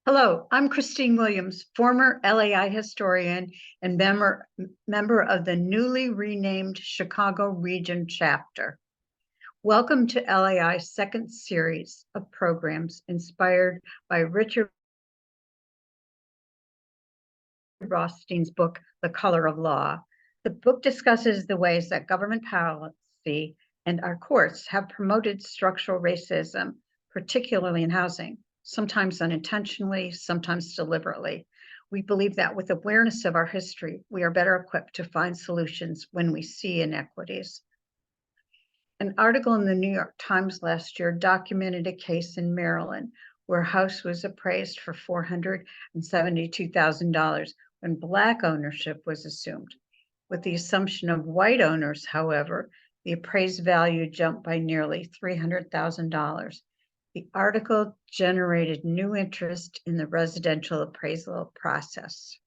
Hello, I'm Christine Williams, former LAI historian and member of the newly renamed Chicago Region Chapter. Welcome to LAI's second series of programs inspired by Richard Rothstein's book, The Color of Law. The book discusses the ways that government policy and our courts have promoted structural racism, particularly in housing, sometimes unintentionally, sometimes deliberately. We believe that with awareness of our history, we are better equipped to find solutions when we see inequities. An article in the New York Times last year documented a case in Maryland where a house was appraised for $472,000 when Black ownership was assumed. With the assumption of white owners, however, the appraised value jumped by nearly $300,000. The article generated new interest in the residential appraisal process.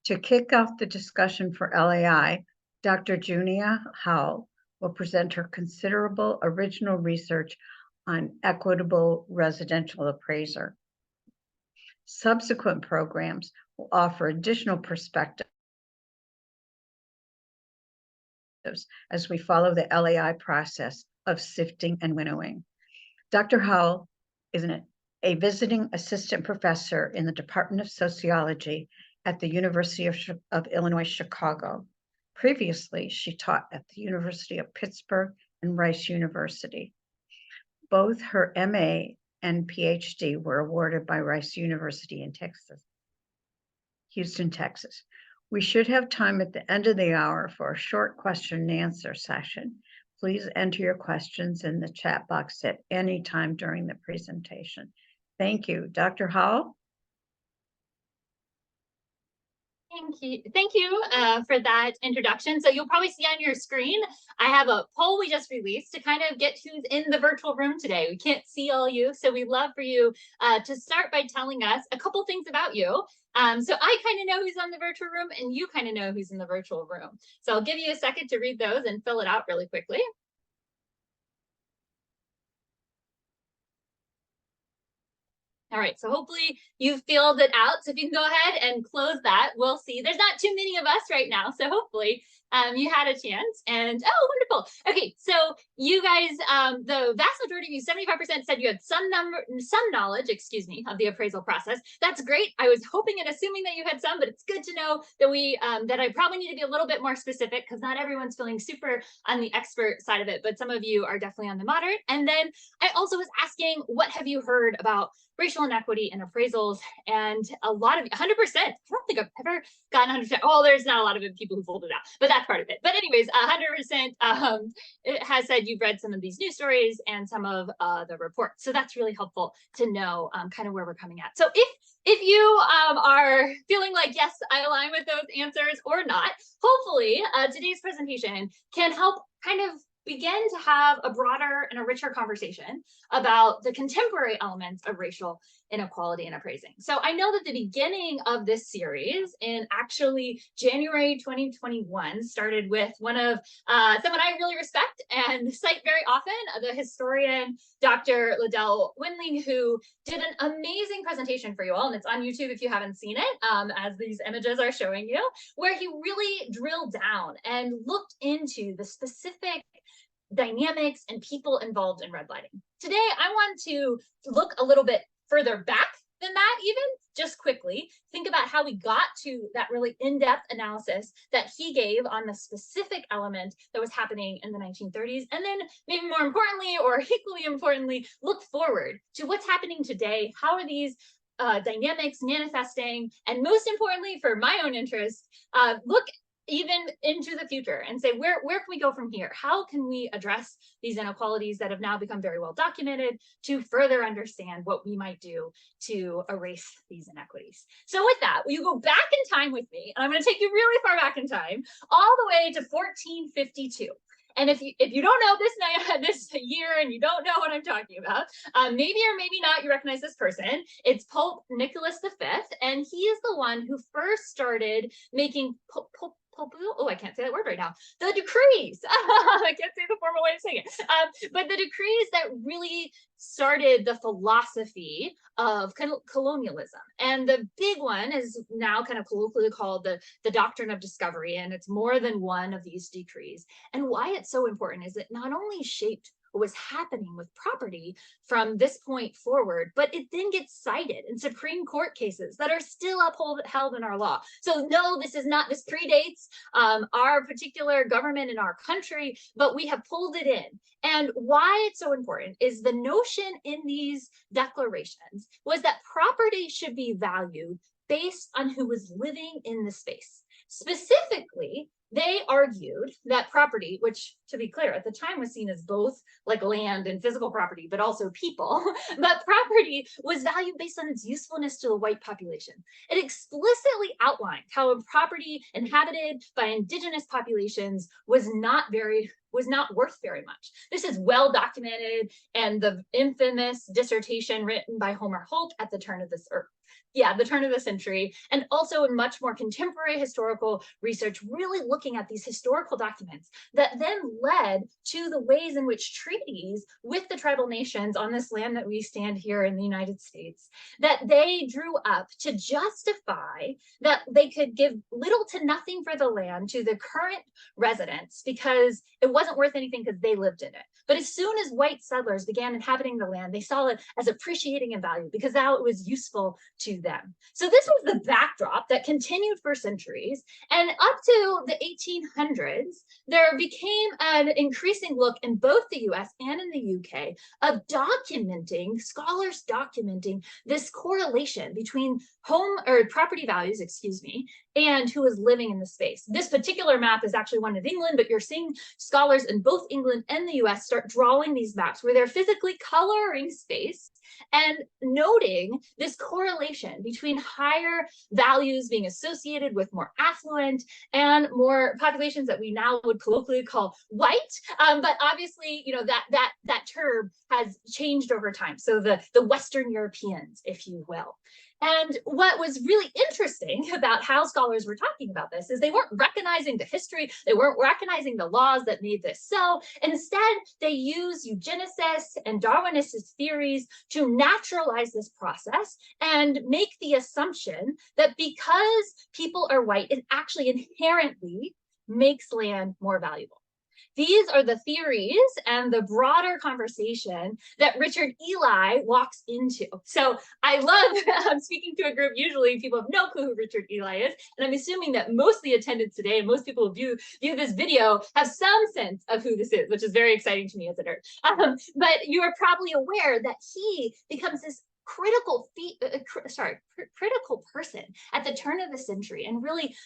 To kick off the discussion for LAI, Dr. Junia Howell will present her considerable original research on equitable residential appraiser. Subsequent programs will offer additional perspectives as we follow the LAI process of sifting and winnowing. Dr. Howell is a visiting assistant professor in the Department of Sociology at the University of Illinois, Chicago. Previously, she taught at the University of Pittsburgh and Rice University. Both her MA and PhD were awarded by Rice University in Houston, Texas. We should have time at the end of the hour for a short question and answer session. Please enter your questions in the chat box at any time during the presentation. Thank you. Dr. Howell? Thank you for that introduction. So you'll probably see on your screen, I have a poll we just released to kind of get who's in the virtual room today. We can't see all you, so we'd love for you to start by telling us a couple things about you. So I kind of know who's on the virtual room and you kind of know who's in the virtual room. So I'll give you a second to read those and fill it out really quickly. All right, so hopefully you filled it out. So if you can go ahead and close that, we'll see. There's not too many of us right now, so hopefully you had a chance. And oh, wonderful. Okay, so you guys, the vast majority of you, 75% said you had some knowledge, of the appraisal process. That's great. I was hoping and assuming that you had some, but it's good to know that that I probably need to be a little bit more specific because not everyone's feeling super on the expert side of it, but some of you are definitely on the moderate. And then I also was asking, what have you heard about racial inequity and appraisals? And a lot of 100%, I don't think I've ever gotten 100%. Oh, there's not a lot of people who folded out, but that's part of it. But anyways, 100% it has said you've read some of these news stories and some of the reports. So that's really helpful to know kind of where we're coming at. So if you are feeling like, yes, I align with those answers or not, hopefully today's presentation can help kind of begin to have a broader and a richer conversation about the contemporary elements of racial inequality and appraising. So I know that the beginning of this series in actually January 2021 started with one of someone I really respect and cite very often, the historian Dr. Liddell Winling, who did an amazing presentation for you all, and it's on YouTube if you haven't seen it, as these images are showing you, where he really drilled down and looked into the specific dynamics and people involved in redlining. Today, I want to look a little bit further back than that, even just quickly think about how we got to that really in-depth analysis that he gave on the specific element that was happening in the 1930s. And then maybe more importantly, or equally importantly, look forward to what's happening today. How are these dynamics manifesting? And most importantly, for my own interest, look even into the future and say, where can we go from here? How can we address these inequalities that have now become very well documented to further understand what we might do to erase these inequities? So with that, will you go back in time with me? And I'm going to take you really far back in time, all the way to 1452. And if you don't know this year and you don't know what I'm talking about, maybe or maybe not you recognize this person. It's Pope Nicholas V, and he is the one who first started making oh, I can't say that word right now. The decrees. I can't say the formal way of saying it. But the decrees that really started the philosophy of colonialism. And the big one is now kind of colloquially called the doctrine of discovery. And it's more than one of these decrees. And why it's so important is it not only shaped what was happening with property from this point forward, but it then gets cited in Supreme Court cases that are still held in our law. So no, this predates our particular government in our country, but we have pulled it in. And why it's so important is the notion in these declarations was that property should be valued based on who was living in the space. Specifically, they argued that property, which to be clear, at the time was seen as both like land and physical property, but also people, but property was valued based on its usefulness to the white population. It explicitly outlined how a property inhabited by indigenous populations was not worth very much. This is well documented, and the infamous dissertation written by Homer Holt at the turn of the century, and also in much more contemporary historical research, really looking at these historical documents that then led to the ways in which treaties with the tribal nations on this land that we stand here in the United States, that they drew up to justify that they could give little to nothing for the land to the current residents because it wasn't worth anything because they lived in it. But as soon as white settlers began inhabiting the land, they saw it as appreciating in value because now it was useful to them. So this was the backdrop that continued for centuries. And up to the 1800s, there became an increasing look in both the US and in the UK of scholars documenting this correlation between property values, and who is living in the space. This particular map is actually one of England, but you're seeing scholars in both England and the US start drawing these maps where they're physically coloring space and noting this correlation between higher values being associated with more affluent and more populations that we now would colloquially call white. But obviously, that term has changed over time. So the Western Europeans, if you will. And what was really interesting about how scholars were talking about this is they weren't recognizing the history, they weren't recognizing the laws that made this so. Instead, they used eugenicists and Darwinist theories to naturalize this process and make the assumption that because people are white, it actually inherently makes land more valuable. These are the theories and the broader conversation that Richard Ely walks into. So I love speaking to a group. Usually people have no clue who Richard Ely is. And I'm assuming that most of the attendants today and most people who view this video have some sense of who this is, which is very exciting to me as a nerd. But you are probably aware that he becomes this critical person at the turn of the century and really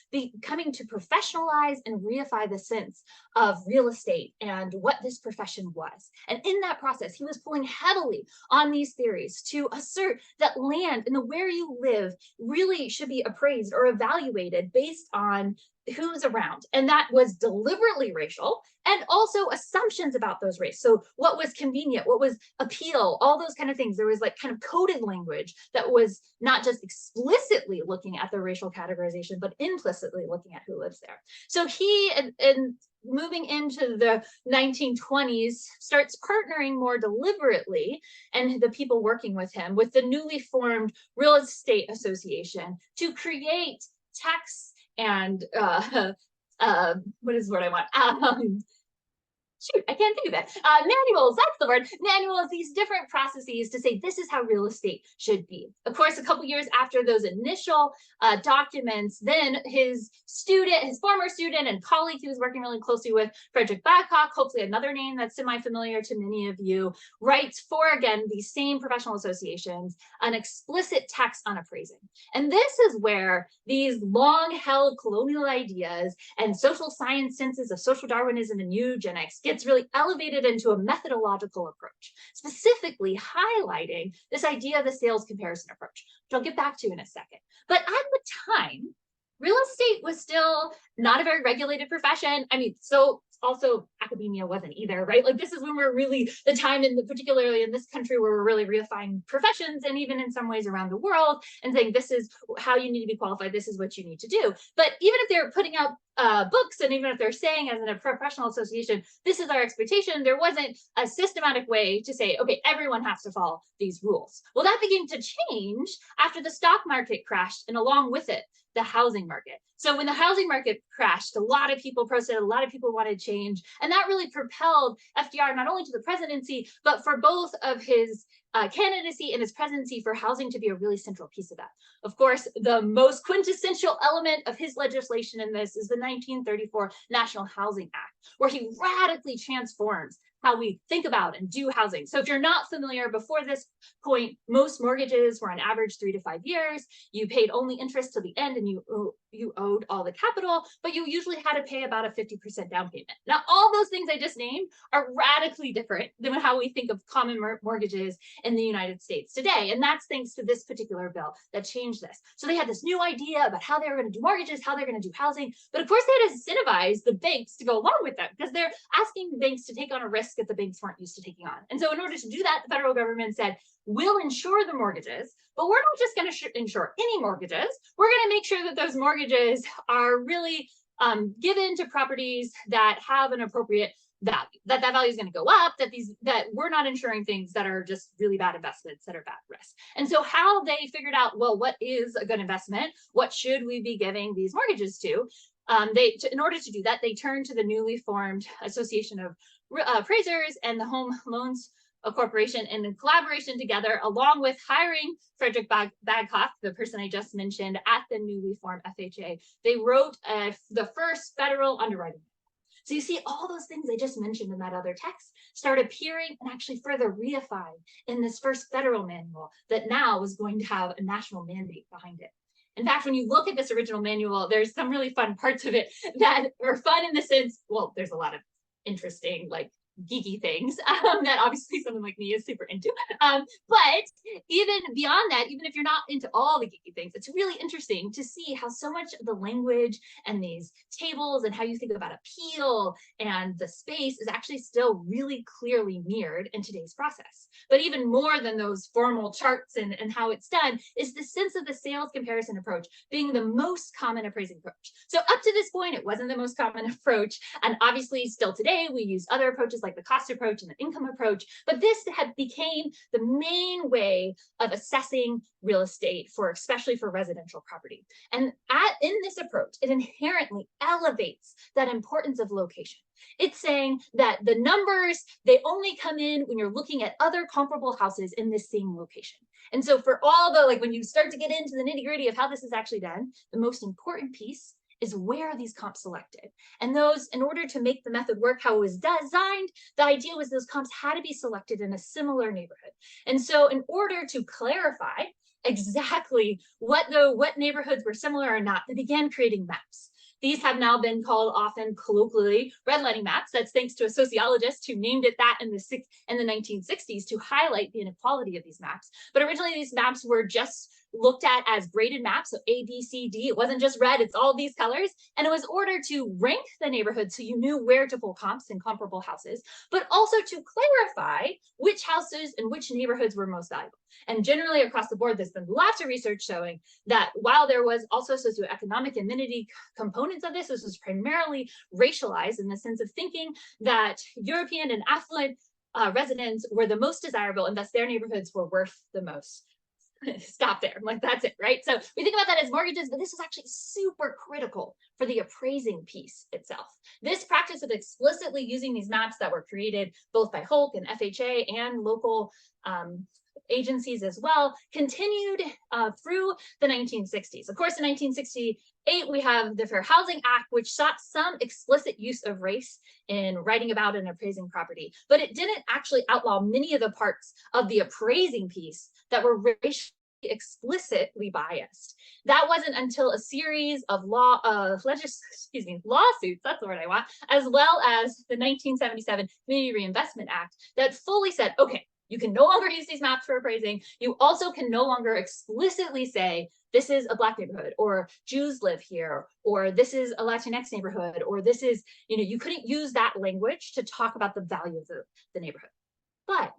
coming to professionalize and reify the sense of real estate and what this profession was. And in that process, he was pulling heavily on these theories to assert that land and the where you live really should be appraised or evaluated based on who's around. And that was deliberately racial and also assumptions about those race. So what was convenient, what was appeal, all those kind of things. There was like kind of coded language that was not just explicitly looking at the racial categorization, but implicitly looking at who lives there. So he, and moving into the 1920s, starts partnering more deliberately, and the people working with him, with the newly formed Real Estate Association to create texts and what is the word I want? Shoot, I can't think of it. Manuals, that's the word. Manuals, these different processes to say this is how real estate should be. Of course, a couple years after those initial documents, then his former student and colleague he was working really closely with, Frederick Babcock, hopefully another name that's semi-familiar to many of you, writes for, again, these same professional associations, an explicit text on appraising. And this is where these long-held colonial ideas and social science senses of social Darwinism and eugenics gets really elevated into a methodological approach, specifically highlighting this idea of the sales comparison approach, which I'll get back to in a second. But at the time, real estate was still not a very regulated profession. I mean, so also academia wasn't either, right? Like this is when we're really the time, particularly in this country, where we're really redefining professions, and even in some ways around the world, and saying this is how you need to be qualified, this is what you need to do. But even if they're putting out books, and even if they're saying as a professional association, this is our expectation, there wasn't a systematic way to say, okay, everyone has to follow these rules. Well, that began to change after the stock market crashed, and along with it, the housing market. So when the housing market crashed, a lot of people protested, a lot of people wanted change, and that really propelled FDR not only to the presidency, but for both of his candidacy and his presidency, for housing to be a really central piece of that. Of course, the most quintessential element of his legislation in this is the 1934 National Housing Act, where he radically transforms how we think about and do housing. So if you're not familiar, before this point, most mortgages were on average 3 to 5 years. You paid only interest till the end, and you owed all the capital, but you usually had to pay about a 50% down payment. Now, all those things I just named are radically different than how we think of common mortgages in the United States today. And that's thanks to this particular bill that changed this. So they had this new idea about how they were going to do mortgages, how they're going to do housing. But of course, they had to incentivize the banks to go along with them, because they're asking the banks to take on a risk that the banks weren't used to taking on. And so in order to do that, the federal government said, we'll insure the mortgages, but we're not just going to insure any mortgages. We're going to make sure that those mortgages are really given to properties that have an appropriate value, that value is going to go up, that we're not insuring things that are just really bad investments that are bad risk. And so how they figured out, well, what is a good investment? What should we be giving these mortgages to? In order to do that, they turned to the newly formed Association of Appraisers and the Home Loans Corporation, and in collaboration together, along with hiring Frederick Baghoff, the person I just mentioned, at the newly formed FHA, they wrote the first federal underwriting. So you see all those things I just mentioned in that other text start appearing and actually further reified in this first federal manual that now was going to have a national mandate behind it. In fact, when you look at this original manual, there's some really fun parts of it that are fun in the sense, well, there's a lot of interesting, like, geeky things that obviously someone like me is super into. But even beyond that, even if you're not into all the geeky things, it's really interesting to see how so much of the language and these tables and how you think about appeal and the space is actually still really clearly mirrored in today's process. But even more than those formal charts and how it's done is the sense of the sales comparison approach being the most common appraising approach. So up to this point, it wasn't the most common approach. And obviously still today, we use other approaches like the cost approach and the income approach, but this became the main way of assessing real estate, especially for residential property. And in this approach, it inherently elevates that importance of location. It's saying that the numbers, they only come in when you're looking at other comparable houses in this same location. And so for all the, when you start to get into the nitty-gritty of how this is actually done, the most important piece is where are these comps selected? And those, in order to make the method work how it was designed, the idea was those comps had to be selected in a similar neighborhood. And so in order to clarify exactly what neighborhoods were similar or not, they began creating maps. These have now been called often colloquially redlining maps. That's thanks to a sociologist who named it that in the 1960s to highlight the inequality of these maps. But originally these maps were just looked at as graded maps, so A, B, C, D. It wasn't just red, it's all these colors. And it was ordered to rank the neighborhood so you knew where to pull comps in comparable houses, but also to clarify which houses and which neighborhoods were most valuable. And generally across the board, there's been lots of research showing that while there was also socioeconomic amenity components of this was primarily racialized in the sense of thinking that European and affluent residents were the most desirable, and thus their neighborhoods were worth the most. Stop there. I'm like, that's it, right? So we think about that as mortgages, but this is actually super critical for the appraising piece itself. This practice of explicitly using these maps that were created both by Hulk and FHA and local agencies as well continued through the 1960s. Of course, in 1968, we have the Fair Housing Act, which sought some explicit use of race in writing about and appraising property, but it didn't actually outlaw many of the parts of the appraising piece that were racially explicitly biased. That wasn't until a series of lawsuits, that's the word I want, as well as the 1977 Community Reinvestment Act that fully said, okay, you can no longer use these maps for appraising. You also can no longer explicitly say, this is a Black neighborhood, or Jews live here, or this is a Latinx neighborhood, or this is, you couldn't use that language to talk about the value of the neighborhood. But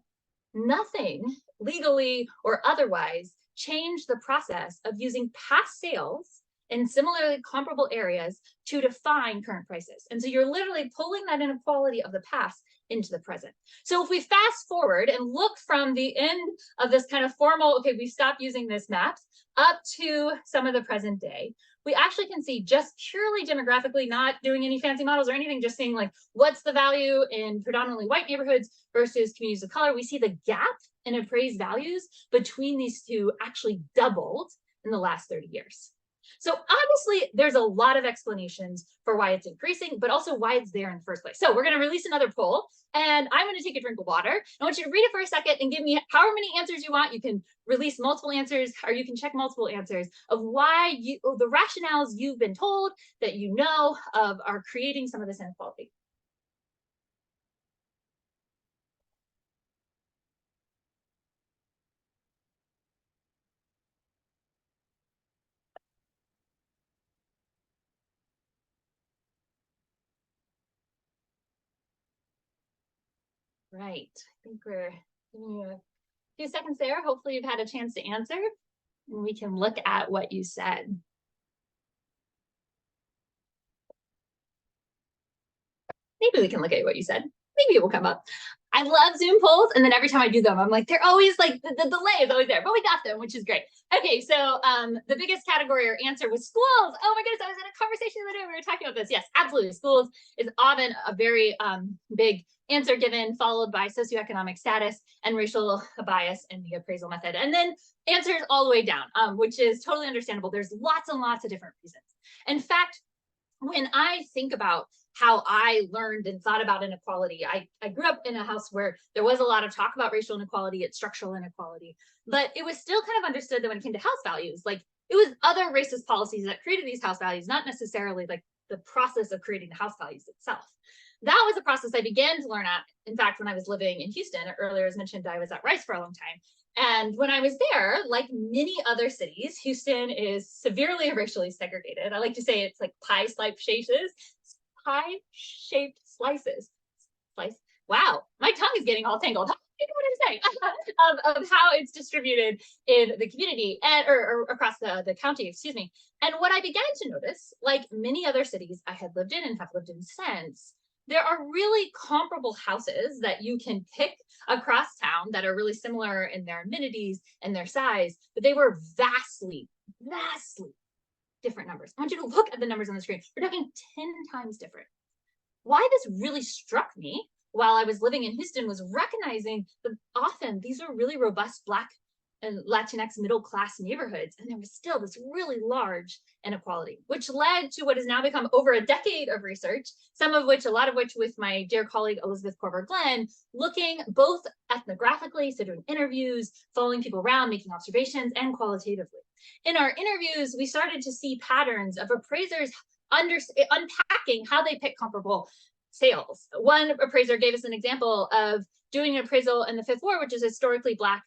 nothing legally or otherwise changed the process of using past sales in similarly comparable areas to define current prices. And so you're literally pulling that inequality of the past into the present. So if we fast forward and look from the end of this kind of formal, okay, we stopped using this maps, up to some of the present day, we actually can see just purely demographically, not doing any fancy models or anything, just seeing like what's the value in predominantly white neighborhoods versus communities of color. We see the gap in appraised values between these two actually doubled in the last 30 years. So obviously there's a lot of explanations for why it's increasing, but also why it's there in the first place. So we're going to release another poll, and I'm going to take a drink of water. I want you to read it for a second and give me however many answers you want. You can release multiple answers, or you can check multiple answers of why you, the rationales you've been told that you know of are creating some of this inequality. Right. I think we're giving you a few seconds there. Hopefully you've had a chance to answer, and we can look at what you said. Maybe we can look at what you said. Maybe it will come up. I love Zoom polls, and then every time I do them, I'm like, they're always like, the delay is always there, but we got them, which is great. Okay, so the biggest category or answer was schools. Oh my goodness, I was in a conversation the other day, we were talking about this. Yes, absolutely. Schools is often a very big answer given, followed by socioeconomic status and racial bias in the appraisal method. And then answers all the way down, which is totally understandable. There's lots and lots of different reasons. In fact, when I think about how I learned and thought about inequality, I grew up in a house where there was a lot of talk about racial inequality, it's structural inequality, but it was still kind of understood that when it came to house values, like it was other racist policies that created these house values, not necessarily like the process of creating the house values itself. That was a process I began to learn at. In fact, when I was living in Houston, earlier as mentioned, I was at Rice for a long time. And when I was there, like many other cities, Houston is severely racially segregated. I like to say it's like pie-shaped slices. Slice. Wow, my tongue is getting all tangled. How do you know what I'm saying? of how it's distributed in the community and or across the county, excuse me. And what I began to notice, like many other cities I had lived in and have lived in since, there are really comparable houses that you can pick across town that are really similar in their amenities and their size, but they were vastly different numbers. I want you to look at the numbers on the screen. We're talking 10 times different. Why this really struck me while I was living in Houston was recognizing that often these are really robust Black and Latinx middle-class neighborhoods, and there was still this really large inequality, which led to what has now become over a decade of research, some of which, a lot of which with my dear colleague, Elizabeth Korver-Glenn, looking both ethnographically, so doing interviews, following people around, making observations, and qualitatively. In our interviews, we started to see patterns of appraisers unpacking how they pick comparable sales. One appraiser gave us an example of doing an appraisal in the Fifth Ward, which is a historically Black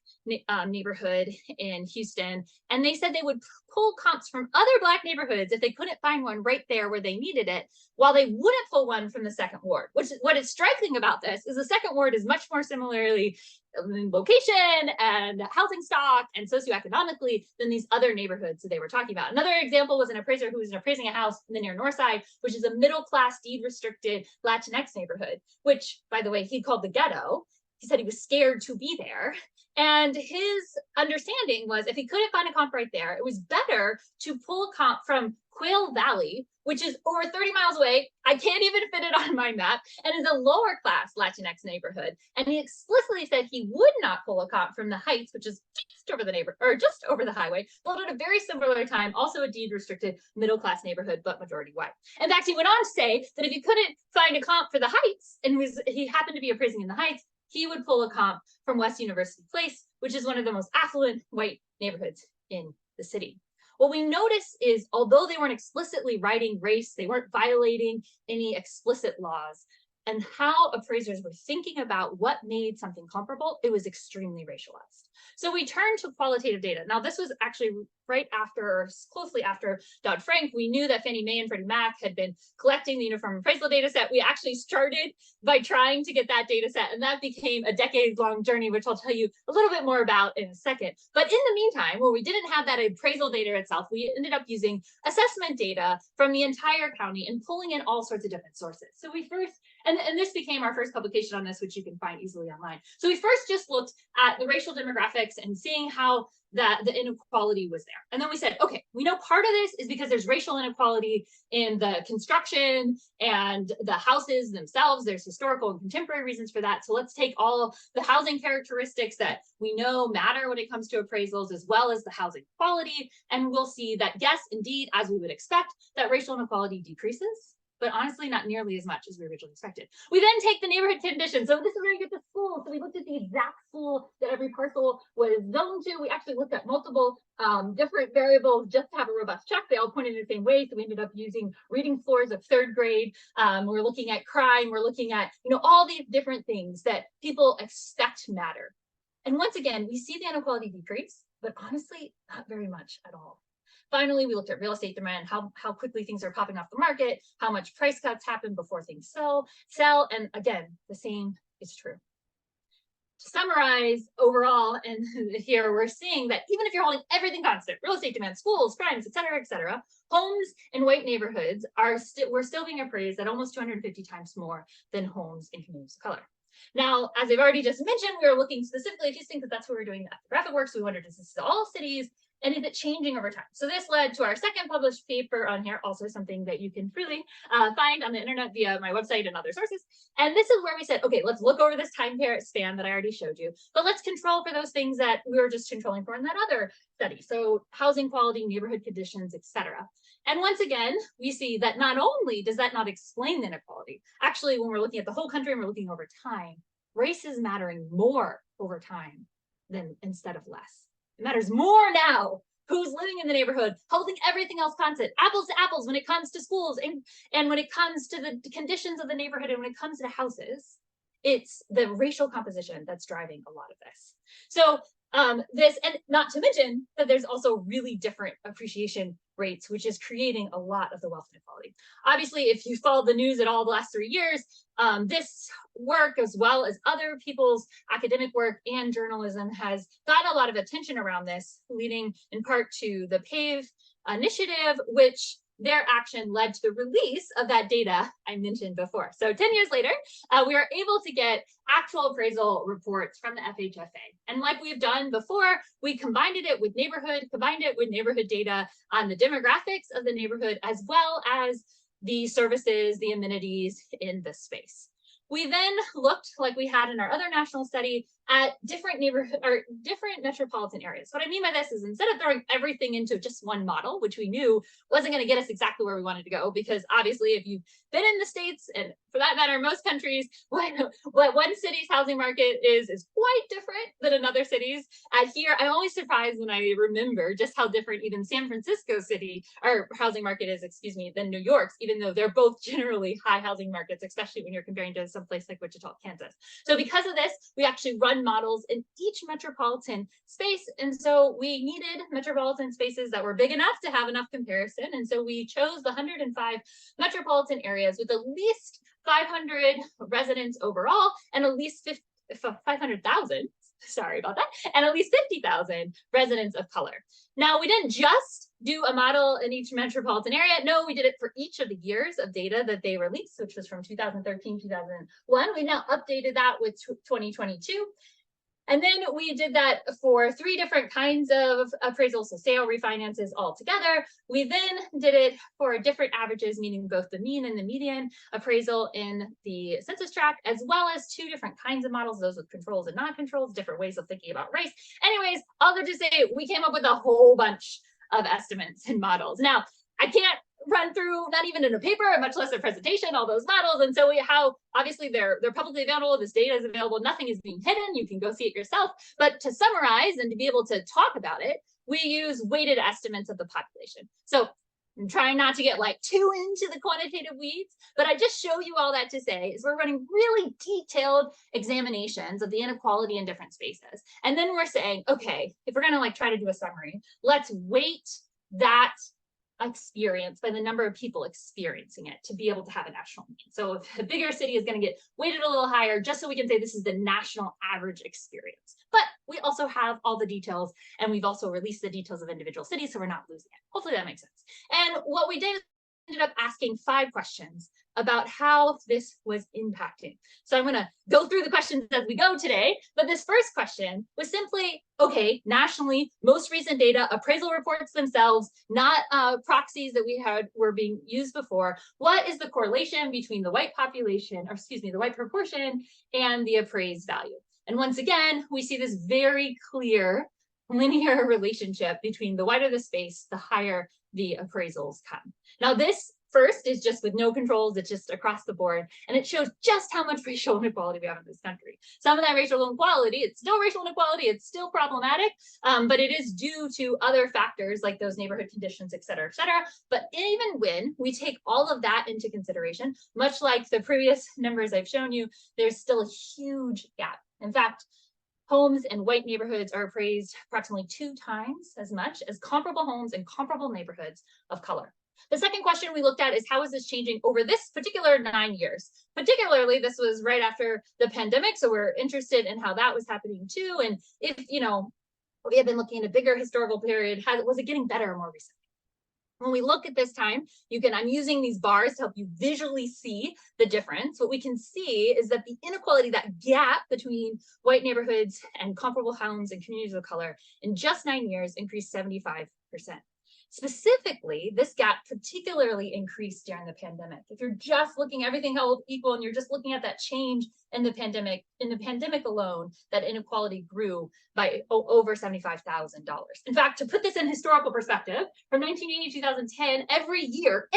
neighborhood in Houston. And they said they would pull comps from other Black neighborhoods if they couldn't find one right there where they needed it, while they wouldn't pull one from the Second Ward. Which, what is striking about this is the Second Ward is much more similarly in location and housing stock and socioeconomically than these other neighborhoods that they were talking about. Another example was an appraiser who was appraising a house in the near North Side, which is a middle-class, deed-restricted Latinx neighborhood, which, by the way, he called the ghetto. He said he was scared to be there. And his understanding was if he couldn't find a comp right there, it was better to pull a comp from Quail Valley, which is over 30 miles away. I can't even fit it on my map, and is a lower class Latinx neighborhood. And he explicitly said he would not pull a comp from the Heights, which is just over the just over the highway, but at a very similar time, also a deed restricted middle class neighborhood, but majority white. In fact, he went on to say that if he couldn't find a comp for the Heights, and he happened to be appraising in the Heights, he would pull a comp from West University Place, which is one of the most affluent white neighborhoods in the city. What we notice is, although they weren't explicitly writing race, they weren't violating any explicit laws, and how appraisers were thinking about what made something comparable, it was extremely racialized. So we turned to qualitative data. Now, this was actually right after, or closely after Dodd-Frank. We knew that Fannie Mae and Freddie Mac had been collecting the uniform appraisal data set. We actually started by trying to get that data set, and that became a decades-long journey, which I'll tell you a little bit more about in a second. But in the meantime, when we didn't have that appraisal data itself, we ended up using assessment data from the entire county and pulling in all sorts of different sources. So we first, and this became our first publication on this, which you can find easily online. So we first just looked at the racial demographics and seeing how the inequality was there. And then we said, okay, we know part of this is because there's racial inequality in the construction and the houses themselves. There's historical and contemporary reasons for that. So let's take all the housing characteristics that we know matter when it comes to appraisals, as well as the housing quality. And we'll see that, yes, indeed, as we would expect, that racial inequality decreases, but honestly, not nearly as much as we originally expected. We then take the neighborhood conditions. So this is where you get the school. So we looked at the exact school that every parcel was zoned to. We actually looked at multiple different variables just to have a robust check. They all pointed in the same way. So we ended up using reading scores of 3rd grade. We're looking at crime. We're looking at, all these different things that people expect matter. And once again, we see the inequality decrease, but honestly, not very much at all. Finally, we looked at real estate demand, how quickly things are popping off the market, how much price cuts happen before things sell. And again, the same is true. To summarize overall, and here we're seeing that even if you're holding everything constant, real estate demand, schools, crimes, et cetera, homes in white neighborhoods we're still being appraised at almost 250 times more than homes in communities of color. Now, as I've already just mentioned, we were looking specifically at Houston because that's where we're doing the ethnographic work. So we wondered, is this all cities? And is it changing over time? So this led to our second published paper on here, also something that you can freely find on the internet via my website and other sources. And this is where we said, okay, let's look over this time span that I already showed you, but let's control for those things that we were just controlling for in that other study. So housing quality, neighborhood conditions, etc. And once again, we see that not only does that not explain the inequality, actually, when we're looking at the whole country and we're looking over time, race is mattering more over time than instead of less. It matters more now who's living in the neighborhood, holding everything else constant, apples to apples when it comes to schools and when it comes to the conditions of the neighborhood and when it comes to houses. It's the racial composition that's driving a lot of this. So this, and not to mention that there's also really different appreciation rates, which is creating a lot of the wealth inequality. Obviously, if you followed the news at all the last 3 years, this work, as well as other people's academic work and journalism, has gotten a lot of attention around this, leading in part to the PAVE initiative, which their action led to the release of that data I mentioned before. So 10 years later, we were able to get actual appraisal reports from the FHFA. And like we've done before, we combined it with neighborhood data on the demographics of the neighborhood, as well as the services, the amenities in the space. We then looked, like we had in our other national study, at different neighborhood or different metropolitan areas. What I mean by this is, instead of throwing everything into just one model, which we knew wasn't going to get us exactly where we wanted to go, because obviously if you've been in the States, and for that matter, most countries, what one city's housing market is quite different than another city's. Here, I'm always surprised when I remember just how different even San Francisco city, or housing market is, than New York's, even though they're both generally high housing markets, especially when you're comparing to some place like Wichita, Kansas. So because of this, we actually run models in each metropolitan space. And so we needed metropolitan spaces that were big enough to have enough comparison. And so we chose the 105 metropolitan areas with at least 500 residents overall and at least 500,000, sorry about that, and at least 50,000 residents of color. Now, we didn't just do a model in each metropolitan area. No, we did it for each of the years of data that they released, which was from 2013, 2001. We now updated that with 2022. And then we did that for 3 different kinds of appraisals, so sale, refinances all together. We then did it for different averages, meaning both the mean and the median appraisal in the census tract, as well as 2 different kinds of models, those with controls and non-controls, different ways of thinking about race. Anyways, I'll just say we came up with a whole bunch of estimates and models. Now, I can't run through, not even in a paper, much less a presentation, all those models. And so obviously they're publicly available. This data is available. Nothing is being hidden. You can go see it yourself. But to summarize and to be able to talk about it, we use weighted estimates of the population. So I'm trying not to get like too into the quantitative weeds, but I just show you all that to say is we're running really detailed examinations of the inequality in different spaces. And then we're saying, okay, if we're gonna like try to do a summary, let's weight that experience by the number of people experiencing it to be able to have a national mean. So if a bigger city is going to get weighted a little higher, just so we can say this is the national average experience. But we also have all the details, and we've also released the details of individual cities, so we're not losing it. Hopefully that makes sense. And what we did ended up asking 5 questions about how this was impacting. So I'm going to go through the questions as we go today, but this first question was simply, okay, nationally, most recent data, appraisal reports themselves, not proxies that we had were being used before. What is the correlation between the white population, or excuse me, the white proportion and the appraised value? And once again, we see this very clear linear relationship between the wider the space, the higher the appraisals come. Now this first is just with no controls, it's just across the board, and it shows just how much racial inequality we have in this country. Some of that racial inequality, it's still racial inequality, it's still problematic, but it is due to other factors like those neighborhood conditions, et cetera, et cetera. But even when we take all of that into consideration, much like the previous numbers I've shown you, there's still a huge gap. In fact, homes in white neighborhoods are appraised approximately 2 times as much as comparable homes in comparable neighborhoods of color. The second question we looked at is how is this changing over this particular 9 years? Particularly, this was right after the pandemic, so we're interested in how that was happening too. And if, you know, we have been looking at a bigger historical period, was it getting better or more recent? When we look at this time, I'm using these bars to help you visually see the difference. What we can see is that the inequality, that gap between white neighborhoods and comparable homes and communities of color in just 9 years increased 75%. Specifically, this gap particularly increased during the pandemic. If you're just looking everything held equal and you're just looking at that change in the pandemic alone, that inequality grew by over $75,000. In fact, to put this in historical perspective, from 1980 to 2010, every year,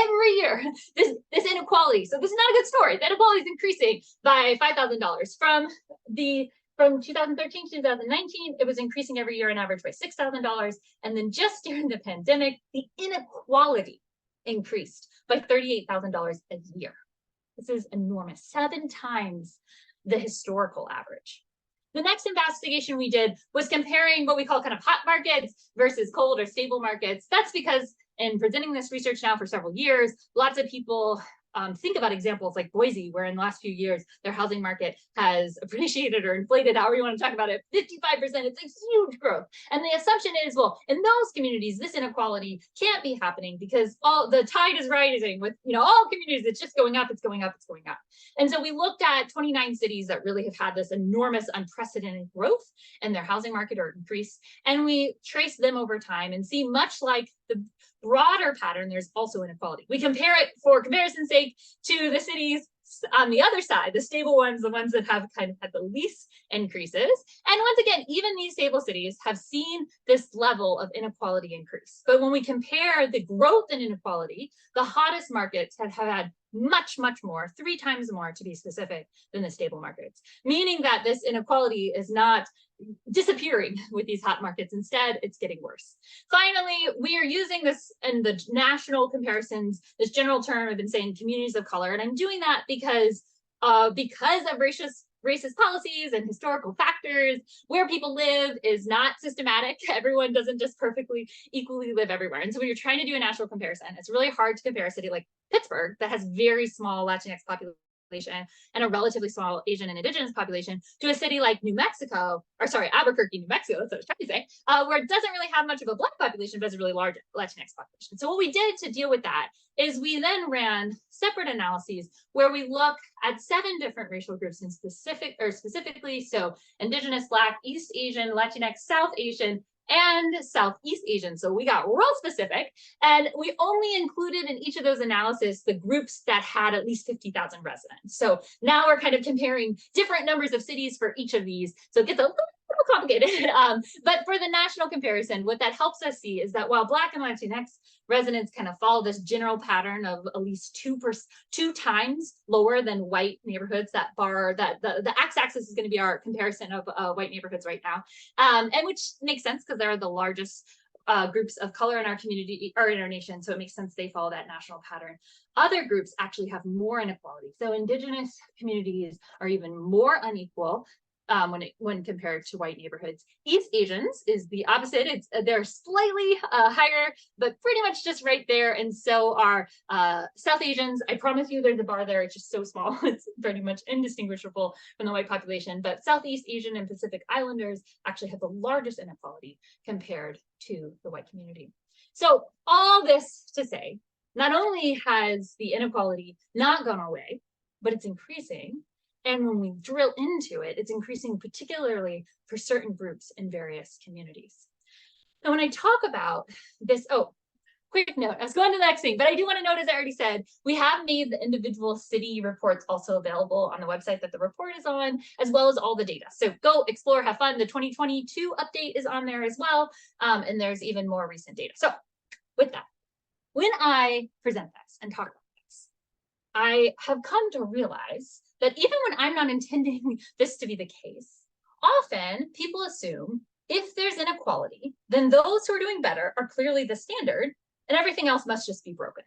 this inequality, so this is not a good story, the inequality is increasing by $5,000. From 2013 to 2019, it was increasing every year on average by $6,000. And then just during the pandemic, the inequality increased by $38,000 a year. This is enormous, 7 times the historical average. The next investigation we did was comparing what we call kind of hot markets versus cold or stable markets. That's because in presenting this research now for several years, lots of people think about examples like Boise, where in the last few years, their housing market has appreciated or inflated, however you want to talk about it, 55%. It's a huge growth. And the assumption is, well, in those communities, this inequality can't be happening because all the tide is rising with, all communities, it's just going up, it's going up, it's going up. And so we looked at 29 cities that really have had this enormous, unprecedented growth in their housing market or increase. And we traced them over time and see, much like the broader pattern, there's also inequality. We compare it for comparison's sake to the cities on the other side, the stable ones, the ones that have kind of had the least increases. And once again, even these stable cities have seen this level of inequality increase. But when we compare the growth in inequality, the hottest markets have had much, much more, 3 times more to be specific, than the stable markets, meaning that this inequality is not disappearing with these hot markets. Instead, it's getting worse. Finally, we are using this in the national comparisons, this general term I've been saying, communities of color. And I'm doing that because of racist policies and historical factors. Where people live is not systematic. Everyone doesn't just perfectly equally live everywhere. And so when you're trying to do a national comparison, it's really hard to compare a city like Pittsburgh that has very small Latinx population and a relatively small Asian and Indigenous population to a city like Albuquerque, New Mexico, that's what I was trying to say, where it doesn't really have much of a Black population, but it's a really large Latinx population. So what we did to deal with that is we then ran separate analyses where we look at 7 different racial groups in specifically, so Indigenous, Black, East Asian, Latinx, South Asian, and Southeast Asian. So we got real specific, and we only included in each of those analyses the groups that had at least 50,000 residents. So now we're kind of comparing different numbers of cities for each of these. So it gets a little complicated. But for the national comparison, what that helps us see is that while Black and Latinx residents kind of follow this general pattern of at least 2 times lower than white neighborhoods, that the x-axis is going to be our comparison of white neighborhoods right now, and which makes sense because they're the largest groups of color in our community or in our nation, so it makes sense they follow that national pattern. Other groups actually have more inequality. So Indigenous communities are even more unequal when compared to white neighborhoods. East Asians is the opposite. They're slightly higher, but pretty much just right there. And so are South Asians. I promise you there's a bar there. It's just so small. It's pretty much indistinguishable from the white population. But Southeast Asian and Pacific Islanders actually have the largest inequality compared to the white community. So all this to say, not only has the inequality not gone away, but it's increasing. And when we drill into it, it's increasing particularly for certain groups in various communities. Now, when I talk about this, quick note, I was going to the next thing, but I do want to note, as I already said, we have made the individual city reports also available on the website that the report is on, as well as all the data. So go explore, have fun. The 2022 update is on there as well. And there's even more recent data. So with that, when I present this and talk about this, I have come to realize that even when I'm not intending this to be the case, often people assume if there's inequality, then those who are doing better are clearly the standard and everything else must just be broken.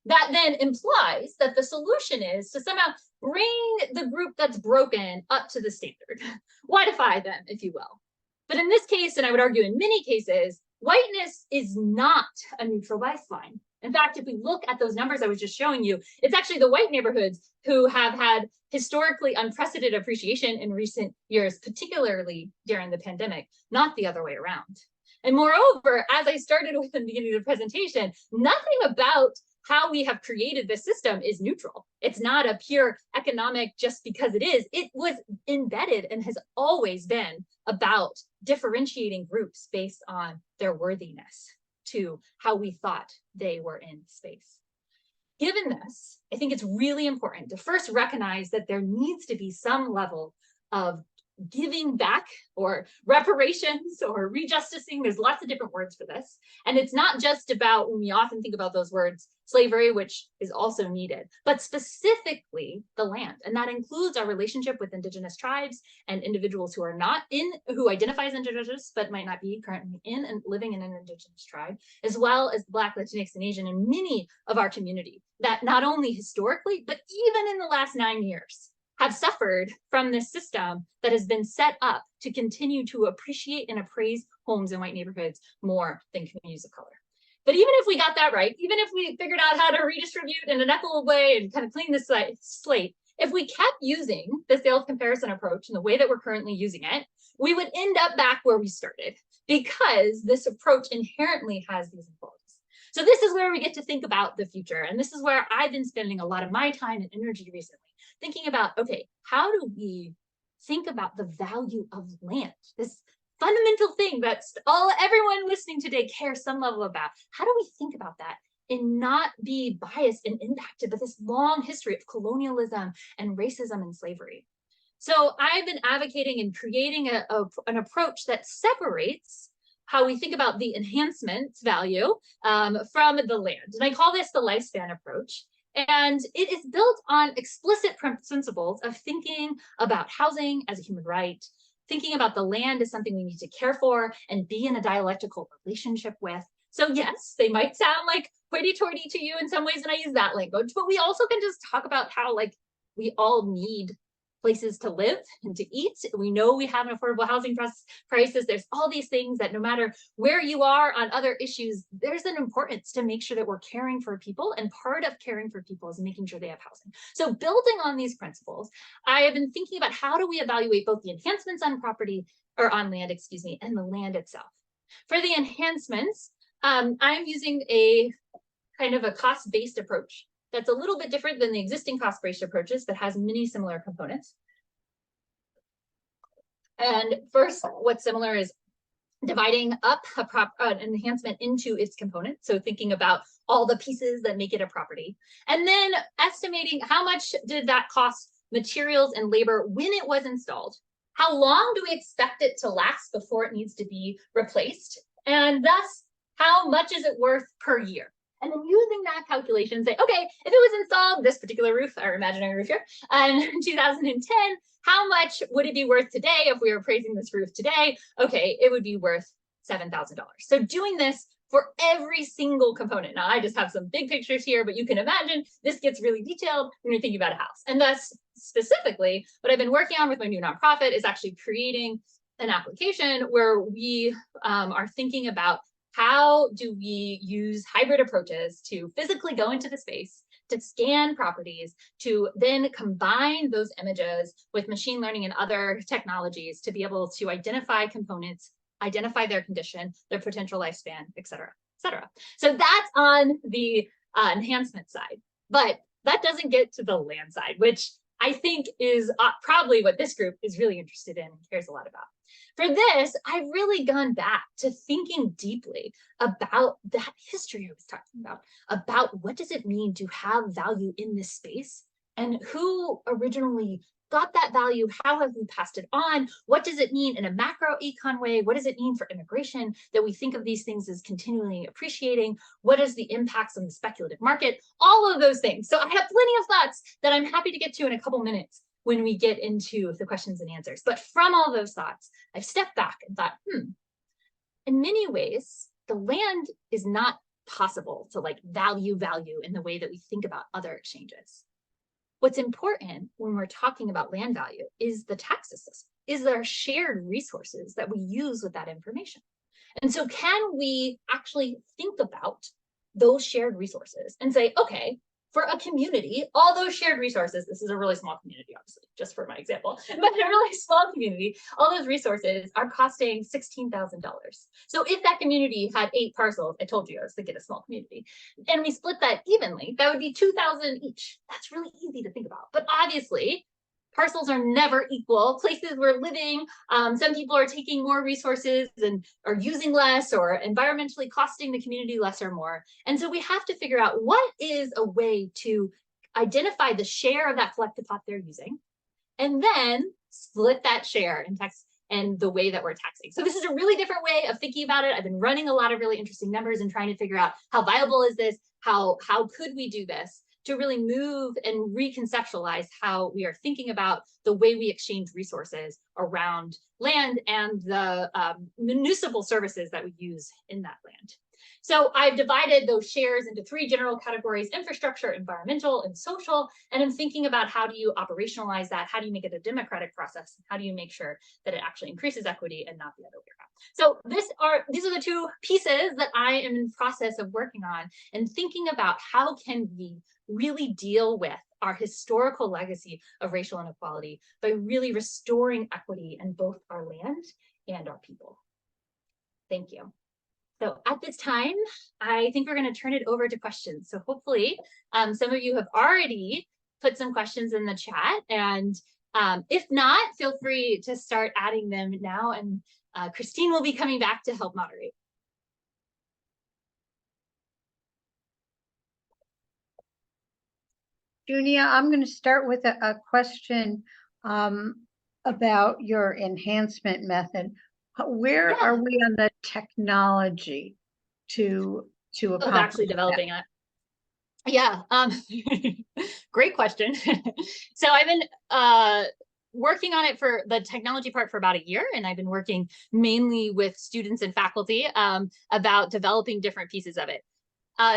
That then implies that the solution is to somehow bring the group that's broken up to the standard, whiteify them, if you will. But in this case, and I would argue in many cases, whiteness is not a neutral baseline. In fact, if we look at those numbers I was just showing you, it's actually the white neighborhoods who have had historically unprecedented appreciation in recent years, particularly during the pandemic, not the other way around. And moreover, as I started with in the beginning of the presentation, nothing about how we have created this system is neutral. It's not a pure economic just because it is. It was embedded and has always been about differentiating groups based on their worthiness to how we thought they were in space. Given this, I think it's really important to first recognize that there needs to be some level of giving back or reparations or rejusticing. There's lots of different words for this. And it's not just about, when we often think about those words, slavery, which is also needed, but specifically the land. And that includes our relationship with Indigenous tribes and individuals who are not who identify as Indigenous, but might not be currently in and living in an Indigenous tribe, as well as Black, Latinx, and Asian in many of our community that not only historically, but even in the last 9 years, have suffered from this system that has been set up to continue to appreciate and appraise homes in white neighborhoods more than communities of color. But even if we got that right, even if we figured out how to redistribute in an equitable way and kind of clean this slate, if we kept using the sales comparison approach in the way that we're currently using it, we would end up back where we started, because this approach inherently has these inequalities. So this is where we get to think about the future. And this is where I've been spending a lot of my time and energy recently, thinking about, okay, how do we think about the value of land? This fundamental thing that everyone listening today cares some level about. How do we think about that and not be biased and impacted by this long history of colonialism and racism and slavery? So I've been advocating and creating an approach that separates how we think about the enhancement value from the land. And I call this the lifespan approach. And it is built on explicit principles of thinking about housing as a human right, thinking about the land as something we need to care for and be in a dialectical relationship with. So yes, they might sound like hoity-toity to you in some ways when I use that language, but we also can just talk about how we all need places to live and to eat. We know we have an affordable housing crisis. There's all these things that no matter where you are on other issues, there's an importance to make sure that we're caring for people. And part of caring for people is making sure they have housing. So building on these principles, I have been thinking about how do we evaluate both the enhancements on property or on land, and the land itself. For the enhancements, I'm using a kind of a cost-based approach that's a little bit different than the existing cost-based approaches that has many similar components. And first, what's similar is dividing up an enhancement into its components. So thinking about all the pieces that make it a property. And then estimating how much did that cost materials and labor when it was installed. How long do we expect it to last before it needs to be replaced? And thus, how much is it worth per year? And then using that calculation, say, okay, if it was installed, this particular roof, our imaginary roof here, in 2010, how much would it be worth today if we were appraising this roof today? Okay, it would be worth $7,000. So doing this for every single component. Now, I just have some big pictures here, but you can imagine this gets really detailed when you're thinking about a house. And thus, specifically, what I've been working on with my new nonprofit is actually creating an application where we are thinking about how do we use hybrid approaches to physically go into the space, to scan properties, to then combine those images with machine learning and other technologies to be able to identify components, identify their condition, their potential lifespan, et cetera, et cetera. So that's on the enhancement side. But that doesn't get to the land side, which I think is probably what this group is really interested in and cares a lot about. For this, I've really gone back to thinking deeply about that history I was talking about what does it mean to have value in this space, and who originally got that value, how have we passed it on, what does it mean in a macro econ way, what does it mean for immigration, that we think of these things as continually appreciating, what is the impacts on the speculative market, all of those things. So I have plenty of thoughts that I'm happy to get to in a couple minutes when we get into the questions and answers. But from all those thoughts, I've stepped back and thought, in many ways, the land is not possible to like value in the way that we think about other exchanges. What's important when we're talking about land value is the tax system, is our shared resources that we use with that information. And so can we actually think about those shared resources and say, okay, for a community, all those shared resources, this is a really small community, obviously, just for my example, but a really small community, all those resources are costing $16,000. So if that community had 8 parcels, I told you I was thinking a small community, and we split that evenly, that would be $2,000 each. That's really easy to think about. But obviously, parcels are never equal. Places we're living, some people are taking more resources and are using less, or environmentally costing the community less or more. And so we have to figure out what is a way to identify the share of that collective pot they're using, and then split that share in tax and the way that we're taxing. So this is a really different way of thinking about it. I've been running a lot of really interesting numbers and trying to figure out how viable is this, how could we do this, to really move and reconceptualize how we are thinking about the way we exchange resources around land and the municipal services that we use in that land. So I've divided those shares into 3 general categories: infrastructure, environmental, and social. And I'm thinking about how do you operationalize that? How do you make it a democratic process? How do you make sure that it actually increases equity and not the other way around? So these are the 2 pieces that I am in process of working on and thinking about how can we really deal with our historical legacy of racial inequality by really restoring equity in both our land and our people. Thank you. So at this time, I think we're going to turn it over to questions. So hopefully some of you have already put some questions in the chat, and if not, feel free to start adding them now, and Christine will be coming back to help moderate. Junia, I'm going to start with a question about your enhancement method. Where are we on the technology to accomplish actually developing it? Yeah, great question. So I've been working on it for the technology part for about a year, and I've been working mainly with students and faculty about developing different pieces of it.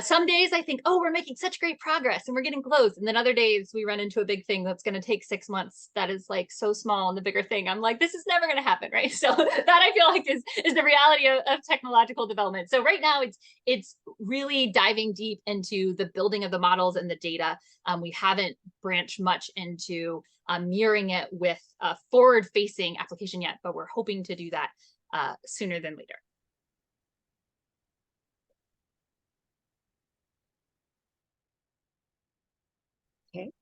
Some days I think, oh, we're making such great progress and we're getting close. And then other days we run into a big thing that's going to take 6 months. That is like so small, and the bigger thing, I'm like, this is never going to happen, right? So that I feel like is the reality of technological development. So right now it's really diving deep into the building of the models and the data. We haven't branched much into mirroring it with a forward-facing application yet, but we're hoping to do that sooner than later. Okay.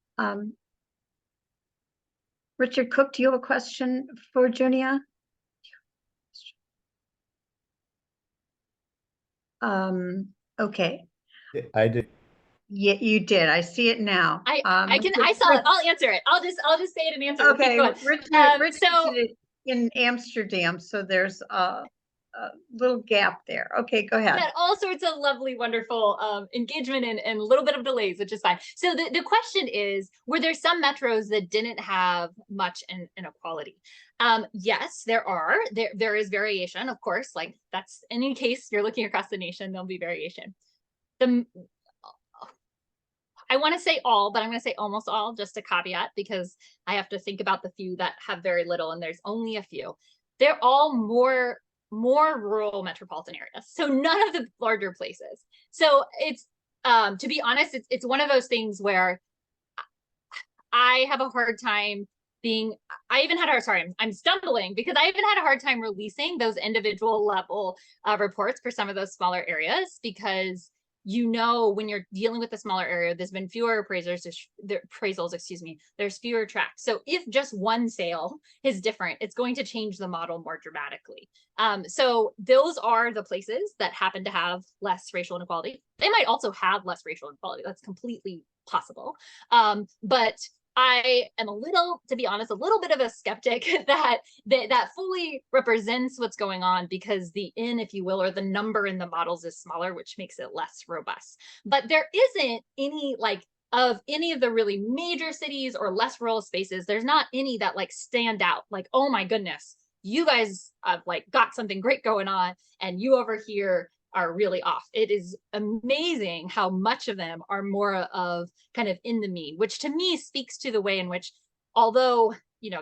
Richard Cook, do you have a question for Junia? Okay. I did. Yeah, you did. I see it now. I saw it. I'll answer it. I'll just say it and answer. Okay. Richard's in Amsterdam, so there's little gap there. Okay, go ahead. Had all sorts of lovely, wonderful engagement and a little bit of delays, which is fine. So the question is, were there some metros that didn't have much inequality? Yes, there are. There is variation, of course. Like that's any case you're looking across the nation, there'll be variation. I want to say all, but I'm going to say almost all, just a caveat, because I have to think about the few that have very little, and there's only a few. They're all more rural metropolitan areas, so none of the larger places. So it's to be honest, it's one of those things where I have a hard time I'm stumbling because I even had a hard time releasing those individual level reports for some of those smaller areas, because when you're dealing with a smaller area, there's been fewer appraisals, excuse me, there's fewer tracks. So if just one sale is different, it's going to change the model more dramatically. So those are the places that happen to have less racial inequality. They might also have less racial inequality. That's completely possible. But I am to be honest, a little bit of a skeptic that fully represents what's going on, because the if you will, or the number in the models is smaller, which makes it less robust. But there isn't any of any of the really major cities or less rural spaces, there's not any that stand out. Like, oh my goodness, you guys have got something great going on, and you over here are really off. It is amazing how much of them are more of kind of in the mean, which to me speaks to the way in which, although,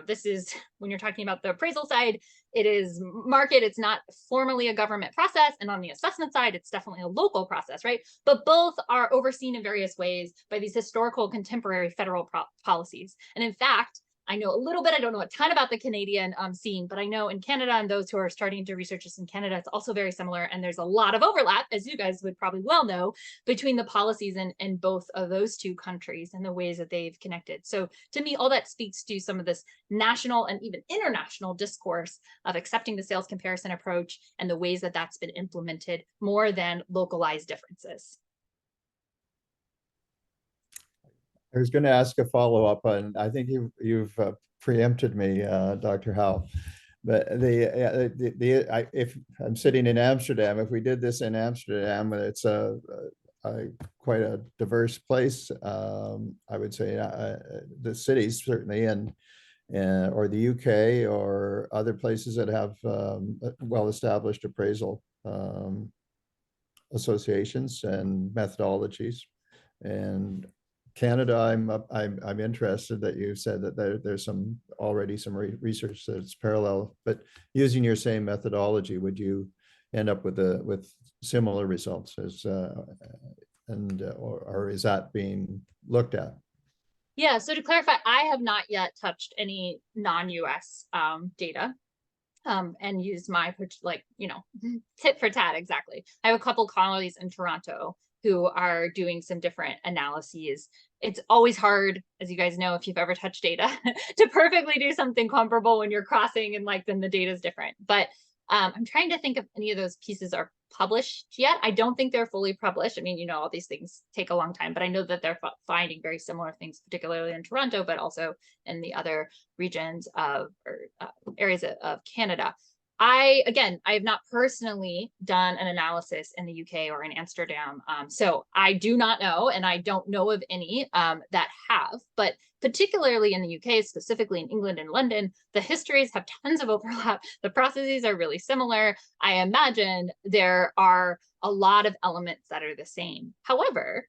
this is when you're talking about the appraisal side, it is market, it's not formally a government process. And on the assessment side, it's definitely a local process, right? But both are overseen in various ways by these historical contemporary federal policies. And in fact, I know a little bit, I don't know a ton about the Canadian scene, but I know in Canada, and those who are starting to research this in Canada, it's also very similar. And there's a lot of overlap, as you guys would probably well know, between the policies in both of those two countries and the ways that they've connected. So to me, all that speaks to some of this national and even international discourse of accepting the sales comparison approach and the ways that that's been implemented more than localized differences. I was going to ask a follow-up, and I think you've preempted me, Dr. Howe. But if I'm sitting in Amsterdam, if we did this in Amsterdam, it's quite a diverse place. I would say the cities certainly, and or the UK or other places that have well-established appraisal associations and methodologies. And Canada, I'm interested that you said that there's already some research that's parallel, but using your same methodology, would you end up with similar results as or is that being looked at? Yeah, so to clarify, I have not yet touched any non-US data and used my tit for tat exactly. I have a couple colleagues in Toronto who are doing some different analyses. It's always hard, as you guys know, if you've ever touched data, to perfectly do something comparable when you're crossing and then the data is different. But I'm trying to think if any of those pieces are published yet. I don't think they're fully published. I mean, all these things take a long time, but I know that they're finding very similar things, particularly in Toronto, but also in the other regions of areas of Canada. I have not personally done an analysis in the UK or in Amsterdam. So I do not know, and I don't know of any that have, but particularly in the UK, specifically in England and London, the histories have tons of overlap. The processes are really similar. I imagine there are a lot of elements that are the same. However,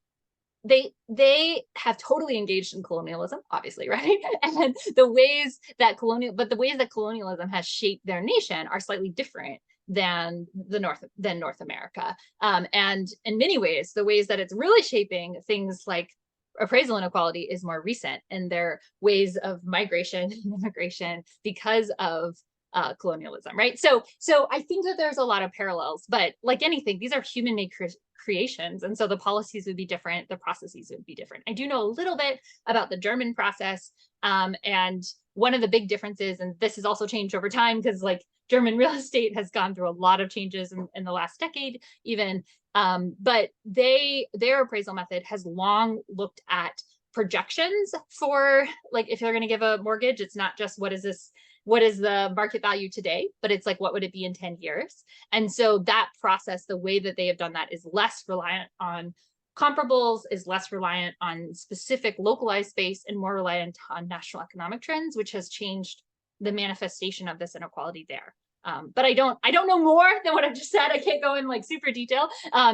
they have totally engaged in colonialism, obviously, right? And the ways that colonialism has shaped their nation are slightly different than North America. And in many ways, the ways that it's really shaping things like appraisal inequality is more recent in their ways of migration and immigration because of colonialism, right? So I think that there's a lot of parallels, but like anything, these are human-made creations, and so the policies would be different, the processes would be different. I do know a little bit about the German process, and one of the big differences, and this has also changed over time because German real estate has gone through a lot of changes in the last decade even, but their appraisal method has long looked at projections for if you're going to give a mortgage. It's not just what is this what is the market value today, but it's like, what would it be in 10 years? And so that process, the way that they have done that is less reliant on comparables, is less reliant on specific localized space, and more reliant on national economic trends, which has changed the manifestation of this inequality there. But I don't know more than what I've just said. I can't go in like super detail,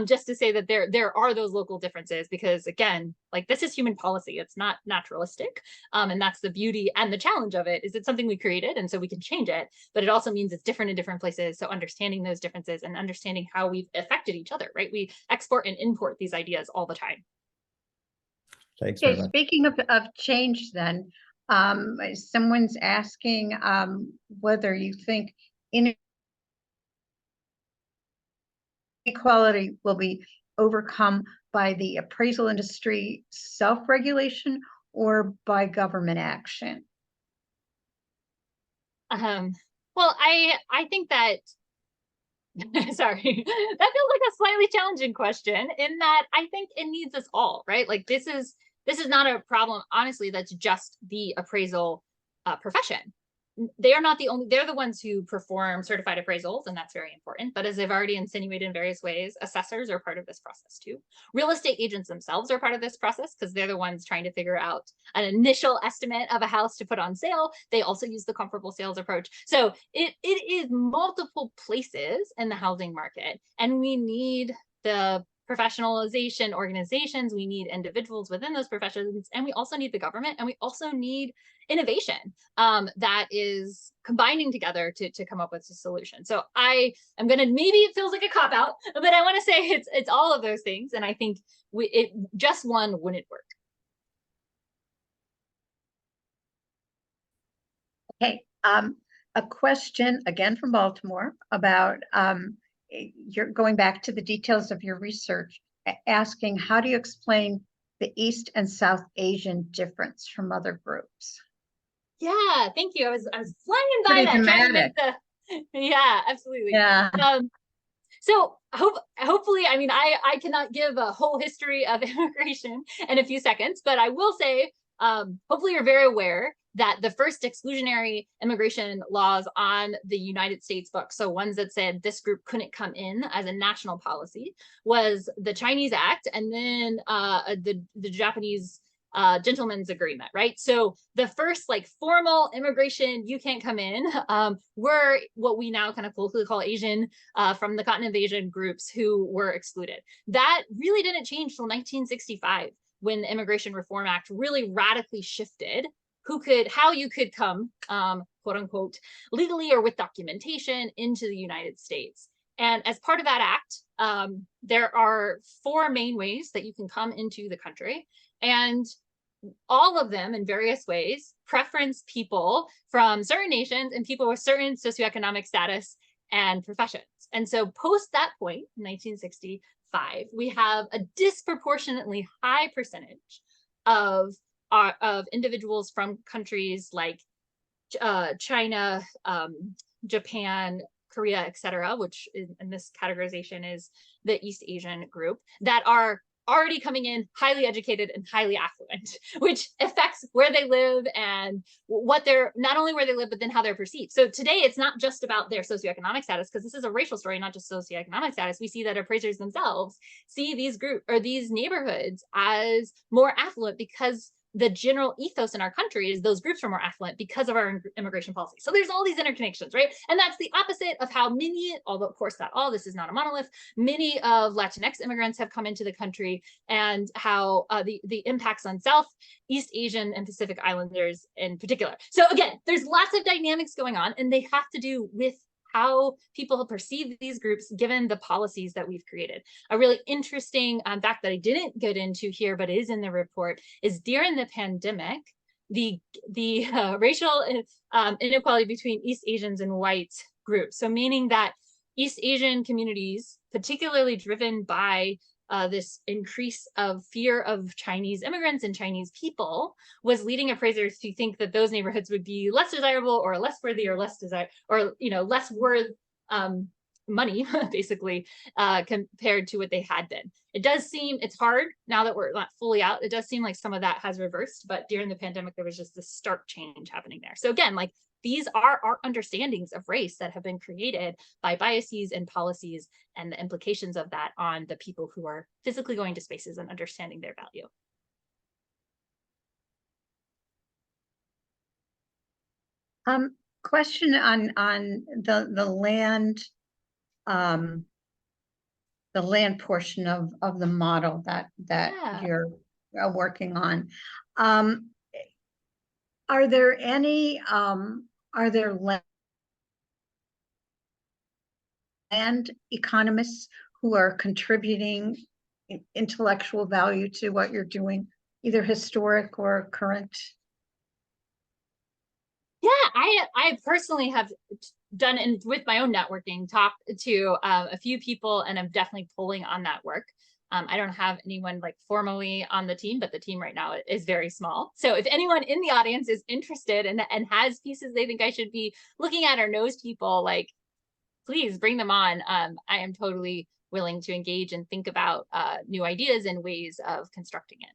just to say that there are those local differences, because again, like this is human policy, it's not naturalistic. And that's the beauty and the challenge of it, is it's something we created, and so we can change it, but it also means it's different in different places. So understanding those differences and understanding how we've affected each other, right? We export and import these ideas all the time. Thanks very Okay, much. speaking of change then, someone's asking whether you think inequality will be overcome by the appraisal industry self-regulation or by government action? Well, I think that sorry, that feels like a slightly challenging question, in that I think it needs us all, right? Like this is not a problem, honestly, that's just the appraisal profession. They are not the only, they're the ones who perform certified appraisals, and that's very important. But as I've already insinuated in various ways, assessors are part of this process too. Real estate agents themselves are part of this process, because they're the ones trying to figure out an initial estimate of a house to put on sale. They also use the comparable sales approach. So it is multiple places in the housing market, and we need the professionalization organizations, we need individuals within those professions, and we also need the government, and we also need innovation that is combining together to come up with a solution. So I am gonna, maybe it feels like a cop-out, but I want to say it's all of those things, and I think just one wouldn't work. Okay, a question again from Baltimore about you're going back to the details of your research, asking how do you explain the East and South Asian difference from other groups? Yeah, thank you. I was flying by Pretty that. Trying to dramatic. make the, yeah, absolutely. Yeah. So hopefully, I mean, I cannot give a whole history of immigration in a few seconds, but I will say, hopefully you're very aware that the first exclusionary immigration laws on the United States books, so ones that said this group couldn't come in as a national policy, was the Chinese Act, and then the Japanese gentleman's agreement, right? So the first like formal immigration, you can't come in, were what we now kind of colloquially call Asian, from the continent of Asian groups who were excluded. That really didn't change till 1965, when the Immigration Reform Act really radically shifted how you could come, quote unquote, legally or with documentation into the United States. And as part of that act, there are 4 main ways that you can come into the country. And all of them in various ways preference people from certain nations and people with certain socioeconomic status and professions. And so post that point, 1965, we have a disproportionately high percentage of individuals from countries like China, Japan, Korea, etc., which in this categorization is the East Asian group, that are already coming in highly educated and highly affluent, which affects where they live and what they're, not only where they live, but then how they're perceived. So today it's not just about their socioeconomic status, because this is a racial story, not just socioeconomic status. We see that appraisers themselves see these these neighborhoods as more affluent, because the general ethos in our country is those groups are more affluent because of our immigration policy. So there's all these interconnections, right? And that's the opposite of how many, although of course not all, this is not a monolith, many of Latinx immigrants have come into the country, and how the impacts on Southeast Asian and Pacific Islanders in particular. So again, there's lots of dynamics going on, and they have to do with how people perceive these groups given the policies that we've created. A really interesting fact that I didn't get into here, but is in the report, is during the pandemic, the racial inequality between East Asians and white groups. So meaning that East Asian communities, particularly driven by this increase of fear of Chinese immigrants and Chinese people, was leading appraisers to think that those neighborhoods would be less desirable or less worthy or less less worth money, basically, compared to what they had been. It does seem, it's hard now that we're not fully out, it does seem like some of that has reversed, but during the pandemic, there was just this stark change happening there. So again, like these are our understandings of race that have been created by biases and policies and the implications of that on the people who are physically going to spaces and understanding their value. Question on the land portion of the model that Yeah. you're working on. Are there any land economists who are contributing intellectual value to what you're doing, either historic or current? Yeah, I personally have done, and with my own networking, talked to a few people, and I'm definitely pulling on that work. I don't have anyone like formally on the team, but the team right now is very small. So if anyone in the audience is interested and has pieces they think I should be looking at or knows people, like, please bring them on. I am totally willing to engage and think about new ideas and ways of constructing it.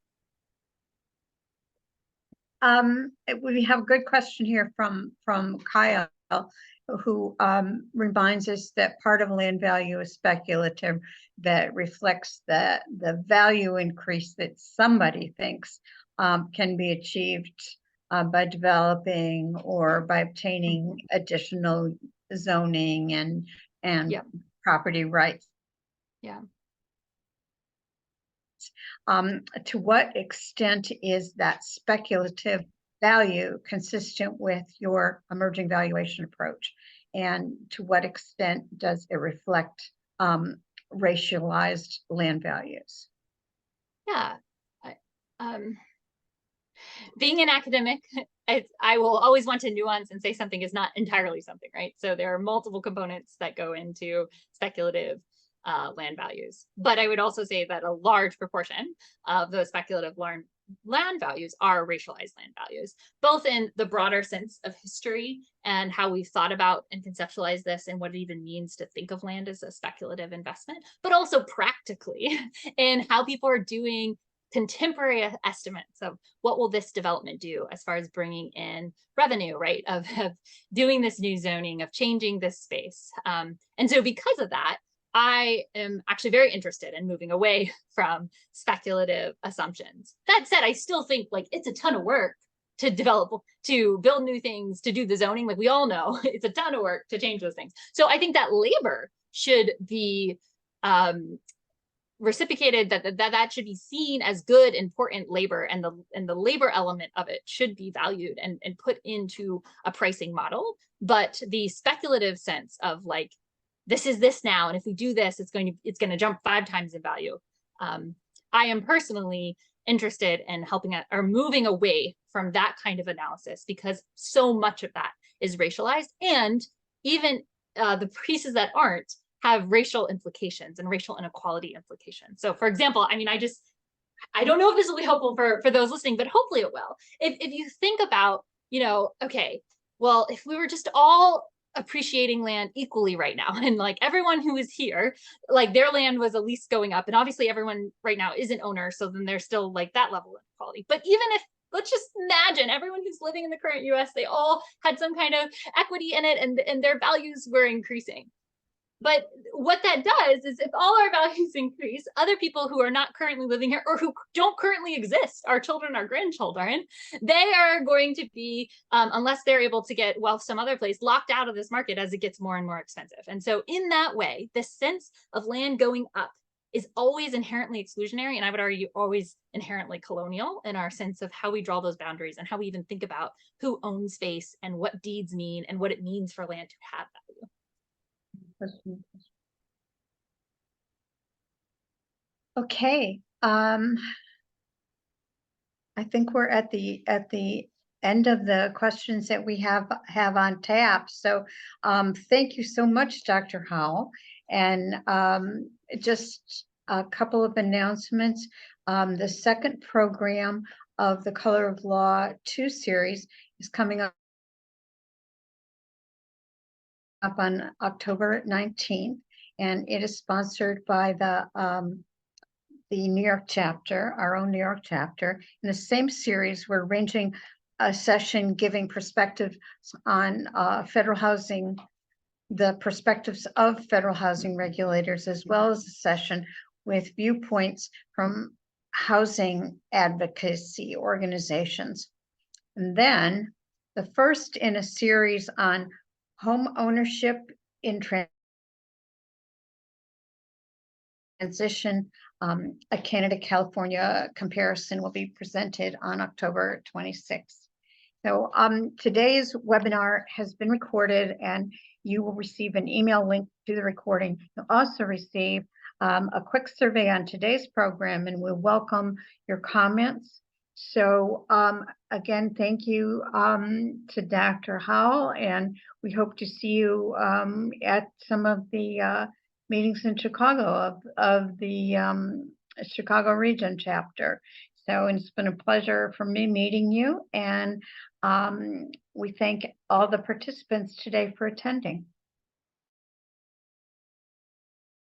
We have a good question here from Kyle, who reminds us that part of land value is speculative, that reflects the value increase that somebody thinks can be achieved by developing or by obtaining additional zoning and Yep. property rights. Yeah. To what extent is that speculative value consistent with your emerging valuation approach? And to what extent does it reflect racialized land values? Yeah. Being an academic, I will always want to nuance and say something is not entirely something, right? So there are multiple components that go into speculative land values. But I would also say that a large proportion of those speculative land values are racialized land values, both in the broader sense of history and how we've thought about and conceptualized this and what it even means to think of land as a speculative investment, but also practically in how people are doing contemporary estimates of what will this development do as far as bringing in revenue, right? Of doing this new zoning, of changing this space. And so because of that, I am actually very interested in moving away from speculative assumptions. That said, I still think like it's a ton of work to develop, to build new things, to do the zoning. Like we all know, it's a ton of work to change those things. So I think that labor should be reciprocated, that should be seen as good, important labor, and the labor element of it should be valued and put into a pricing model. But the speculative sense of like, this is this now, and if we do this, it's going to jump 5 times in value. I am personally interested in helping or moving away from that kind of analysis, because so much of that is racialized, and even the pieces that aren't have racial implications and racial inequality implications. So for example, I mean, I don't know if this will be helpful for those listening, but hopefully it will. If you think about, okay, well, if we were just all appreciating land equally right now, and like everyone who is here, like their land was at least going up, and obviously everyone right now is an owner, so then there's still like that level of inequality. But even if, let's just imagine everyone who's living in the current US, they all had some kind of equity in it, and their values were increasing. But what that does is if all our values increase, other people who are not currently living here or who don't currently exist, our children, our grandchildren, they are going to be, unless they're able to get wealth some other place, locked out of this market as it gets more and more expensive. And so in that way, this sense of land going up is always inherently exclusionary, and I would argue always inherently colonial in our sense of how we draw those boundaries and how we even think about who owns space and what deeds mean and what it means for land to have value. Okay, I think we're at the end of the questions that we have on tap. So thank you so much, Dr. Howell. And just a couple of announcements. The second program of the Color of Law 2 series is coming up on October 19th, and it is sponsored by the New York chapter, our own New York chapter. In the same series, we're arranging a session giving perspectives on federal housing, the perspectives of federal housing regulators, as well as a session with viewpoints from housing advocacy organizations. And then the first in a series on home ownership in transition, a Canada, California comparison will be presented on October 26th. So today's webinar has been recorded, and you will receive an email link to the recording. You'll also receive a quick survey on today's program, and we'll welcome your comments. So again, thank you to Dr. Howell, and we hope to see you at some of the meetings in Chicago of the Chicago region chapter. So it's been a pleasure for me meeting you, and we thank all the participants today for attending.